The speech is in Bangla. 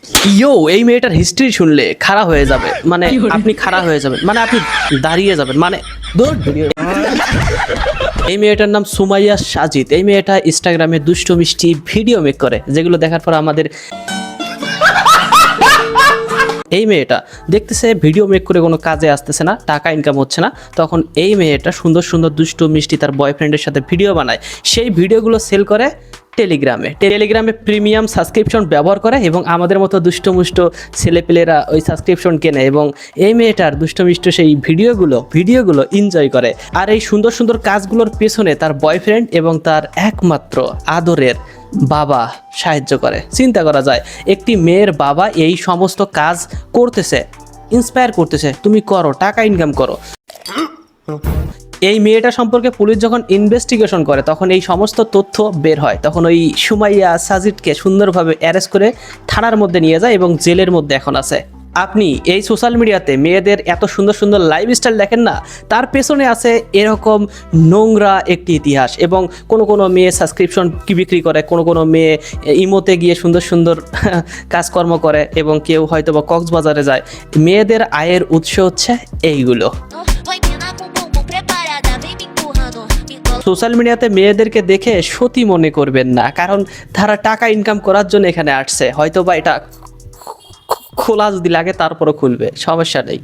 ইয়ো, এই মেয়েটার হিস্ট্রি শুনলে খাড়া হয়ে যাবে, মানে আপনি খাড়া হয়ে যাবেন, মানে আপনি দাঁড়িয়ে যাবেন, মানে দূর ভিডিও। এই মেয়েটার নাম সুমাইয়া সাজিদ। এই মেয়েটা ইনস্টাগ্রামে দুষ্টু মিষ্টি ভিডিও মেক করে, যেগুলো দেখার পর আমাদের এই মেয়েটা দেখতেছে ভিডিও মেক করে কোনো কাজে আসতেছে না, টাকা ইনকাম হচ্ছে না, তখন এই মেয়েটা সুন্দর সুন্দর দুষ্টু মিষ্টি তার বয়ফ্রেন্ডের সাথে ভিডিও বানায়। সেই ভিডিওগুলো সেল করে টেলিগ্রামে প্রিমিয়াম সাবস্ক্রিপশন ব্যবহার করে এবং আমাদের মতো দুষ্টমিষ্ট ছেলেপেলেরা ওই সাবস্ক্রিপশন কেনে এবং এই মেয়েটার দুষ্টমিষ্ট সেই ভিডিওগুলো এনজয় করে। আর এই সুন্দর সুন্দর কাজগুলোর পেছনে তার বয়ফ্রেন্ড এবং তার একমাত্র আদরের বাবা সাহায্য করে। চিন্তা করা যায়, একটি মেয়ের বাবা এই সমস্ত কাজ করতেছে, ইন্সপায়ার করতেছে, তুমি করো, টাকা ইনকাম করো। এই মেয়েটা সম্পর্কে পুলিশ যখন ইনভেস্টিগেশন করে তখন এই সমস্ত তথ্য বের হয়, তখন ওই সুমাইয়া সাজিদকে সুন্দরভাবে অ্যারেস্ট করে থানার মধ্যে নিয়ে যায় এবং জেলের মধ্যে এখন আছে। আপনি এই সোশ্যাল মিডিয়াতে মেয়েদের এত সুন্দর সুন্দর লাইফস্টাইল দেখেন না, তার পেছনে আছে এরকম নোংরা একটি ইতিহাস। এবং কোনো মেয়ে সাবস্ক্রিপশন বিক্রি করে, কোনো মেয়ে ইমোতে গিয়ে সুন্দর সুন্দর কাজকর্ম করে এবং কেউ হয়তো বা কক্সবাজারে যায়। মেয়েদের আয়ের উৎস হচ্ছে এইগুলো। সোশ্যাল মিডিয়াতে মেয়েদেরকে দেখে সতী মনে করবেন না, কারণ তারা টাকা ইনকাম করার জন্য এখানে আসছে। হয়তো বা এটা খোলা যদি লাগে তারপরও খুলবে, সমস্যা নেই।